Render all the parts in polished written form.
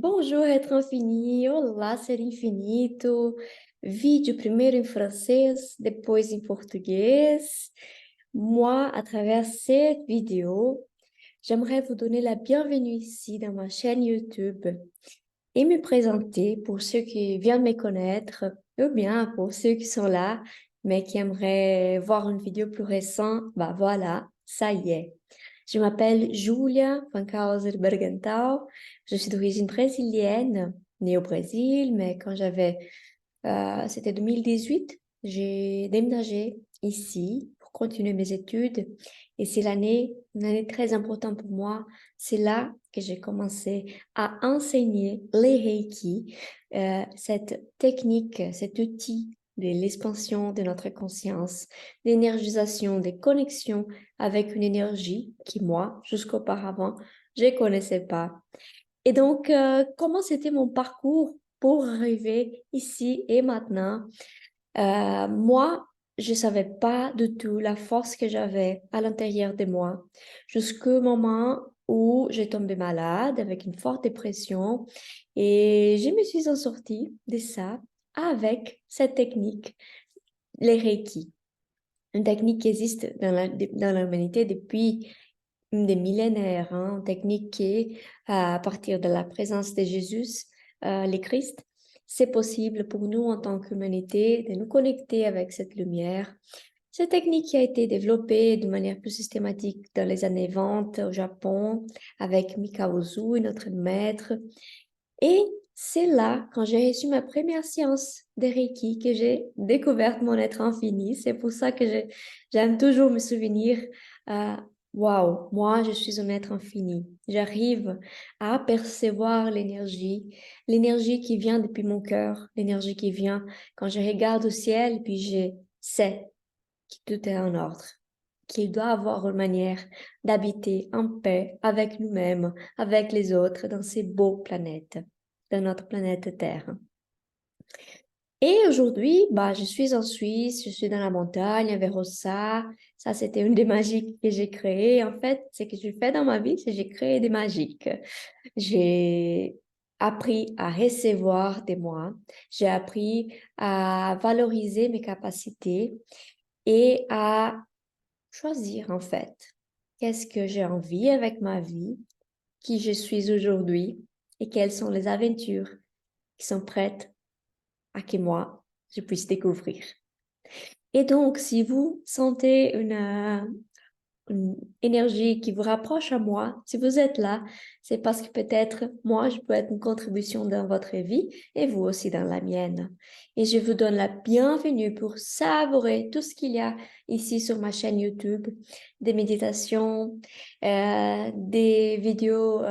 Bonjour, être infini. Olá, ser infinito. Vídeo primeiro em francês, depois em português. Moi, à travers cette vidéo, j'aimerais vous donner la bienvenue ici dans ma chaîne YouTube et me présenter pour ceux qui viennent me connaître ou bien pour ceux qui sont là mais qui aimeraient voir une vidéo plus récente. Bah voilà, ça y est. Je m'appelle Julia Pancauser Bergental. Je suis d'origine brésilienne, née au Brésil, mais quand c'était 2018, j'ai déménagé ici pour continuer mes études. Et c'est une année très importante pour moi. C'est là que j'ai commencé à enseigner les Reiki, cette technique, cet outil de l'expansion de notre conscience, l'énergisation des connexions avec une énergie qui, moi, jusqu'auparavant, je ne connaissais pas. Et donc, comment c'était mon parcours pour arriver ici et maintenant? Moi, je savais pas du tout la force que j'avais à l'intérieur de moi jusqu'au moment où j'ai tombé malade avec une forte dépression et je me suis en sortie de ça avec cette technique, les Reiki. Une technique qui existe dans l'humanité depuis des millénaires, hein, une technique qui, à partir de la présence de Jésus, le Christ, c'est possible pour nous en tant qu'humanité de nous connecter avec cette lumière. Cette technique qui a été développée de manière plus systématique dans les années 20 au Japon avec Mikao Usui, notre maître. Et c'est là, quand j'ai reçu ma première séance de Reiki, que j'ai découvert mon être infini. C'est pour ça que j'aime toujours me souvenir, waouh, moi, je suis un être infini. J'arrive à apercevoir l'énergie qui vient depuis mon cœur, l'énergie qui vient quand je regarde au ciel, puis je sais que tout est en ordre, qu'il doit avoir une manière d'habiter en paix avec nous-mêmes, avec les autres, dans ces beaux planètes, dans notre planète Terre. Et aujourd'hui, bah, je suis en Suisse, je suis dans la montagne, vers Rossa. Ça, c'était une des magiques que j'ai créées. En fait, ce que je fais dans ma vie, c'est que j'ai créé des magiques. J'ai appris à recevoir des moi. J'ai appris à valoriser mes capacités et à choisir en fait. Qu'est-ce que j'ai envie avec ma vie, qui je suis aujourd'hui et quelles sont les aventures qui sont prêtes à que moi, je puisse découvrir. Et donc, si vous sentez une énergie qui vous rapproche à moi, si vous êtes là, c'est parce que peut-être moi, je peux être une contribution dans votre vie et vous aussi dans la mienne. Et je vous donne la bienvenue pour savourer tout ce qu'il y a ici sur ma chaîne YouTube, des méditations, des vidéos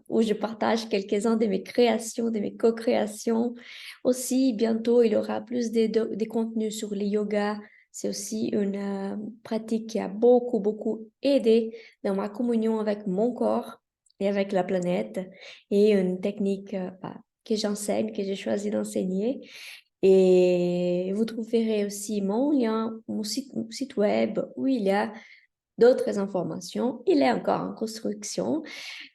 où je partage quelques-uns de mes créations, de mes co-créations. Aussi, bientôt, il y aura plus des contenus sur le yoga. C'est aussi une pratique qui a beaucoup, beaucoup aidé dans ma communion avec mon corps et avec la planète et une technique que j'enseigne, que j'ai choisi d'enseigner. Et vous trouverez aussi mon lien, mon site web où il y a d'autres informations. Il est encore en construction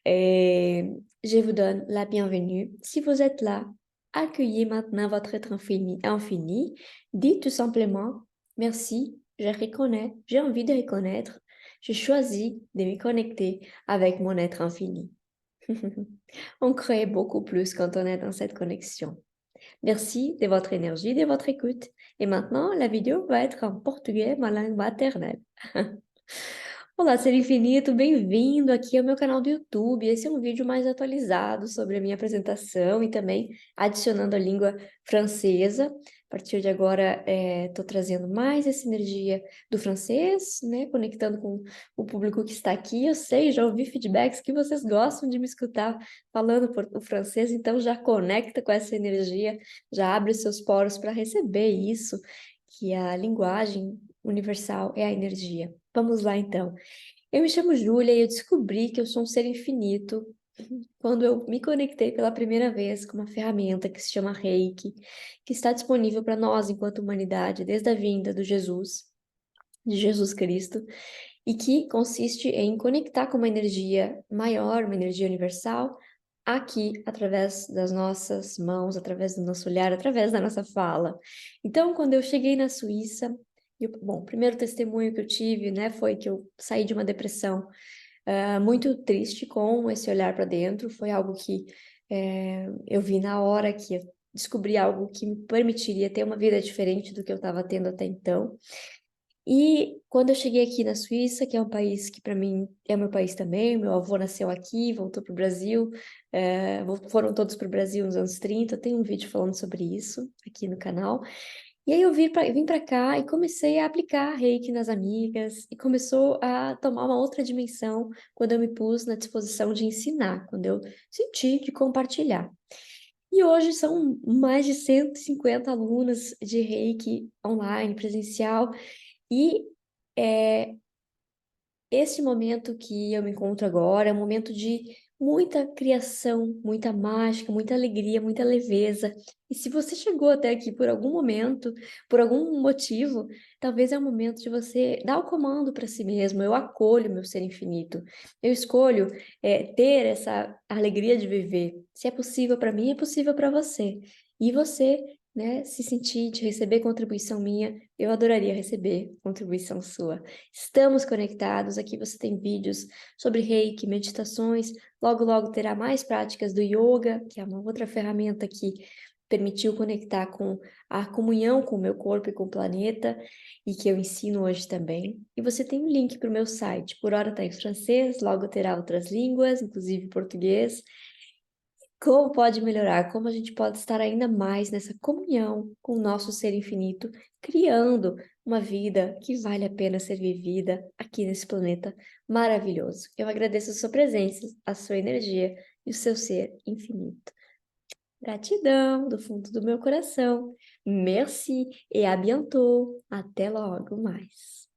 et je vous donne la bienvenue. Si vous êtes là, accueillez maintenant votre être infini. Dites tout simplement merci, je reconnais, j'ai envie de reconnaître, je choisis de me connecter avec mon être infini. On crée beaucoup plus quand on est dans cette connexion. Merci de votre énergie, de votre écoute. Et maintenant, la vidéo va être en portugais, ma langue maternelle. Olá, ser infinito, bem-vindo aqui ao meu canal do YouTube. Esse é um vídeo mais atualizado sobre a minha apresentação e também adicionando a língua francesa. A partir de agora, estou trazendo mais essa energia do francês, né? Conectando com o público que está aqui. Eu sei, já ouvi feedbacks que vocês gostam de me escutar falando o francês, então já conecta com essa energia, já abre seus poros para receber isso, que a linguagem universal é a energia. Vamos lá, então. Eu me chamo Júlia e eu descobri que eu sou um ser infinito quando eu me conectei pela primeira vez com uma ferramenta que se chama Reiki, que está disponível para nós enquanto humanidade desde a vinda de Jesus Cristo, e que consiste em conectar com uma energia maior, uma energia universal, aqui, através das nossas mãos, através do nosso olhar, através da nossa fala. Então, quando eu cheguei na Suíça, bom, o primeiro testemunho que eu tive, né, foi que eu saí de uma depressão muito triste com esse olhar para dentro. Foi algo que eu vi na hora que eu descobri algo que me permitiria ter uma vida diferente do que eu estava tendo até então. E quando eu cheguei aqui na Suíça, que é um país que para mim é meu país também, meu avô nasceu aqui, voltou para o Brasil, foram todos para o Brasil nos anos 30, eu tenho um vídeo falando sobre isso aqui no canal. E aí eu vim para cá e comecei a aplicar Reiki nas amigas, e começou a tomar uma outra dimensão quando eu me pus na disposição de ensinar, quando eu senti de compartilhar. E hoje são mais de 150 alunas de Reiki online, presencial, e é, esse momento que eu me encontro agora é um momento de muita criação, muita mágica, muita alegria, muita leveza. E se você chegou até aqui por algum momento, por algum motivo, talvez é o momento de você dar o comando para si mesmo. Eu acolho meu ser infinito. Eu escolho ter essa alegria de viver. Se é possível para mim, é possível para você. E você, né, se sentir de receber contribuição minha, eu adoraria receber contribuição sua. Estamos conectados. Aqui você tem vídeos sobre Reiki, meditações. Logo, logo terá mais práticas do yoga, que é uma outra ferramenta que permitiu conectar com a comunhão com o meu corpo e com o planeta, e que eu ensino hoje também. E você tem um link para o meu site. Por hora está em francês, logo terá outras línguas, inclusive português. Como pode melhorar? Como a gente pode estar ainda mais nessa comunhão com o nosso ser infinito, criando uma vida que vale a pena ser vivida aqui nesse planeta maravilhoso. Eu agradeço a sua presença, a sua energia e o seu ser infinito. Gratidão do fundo do meu coração. Merci et à bientôt. Até logo mais.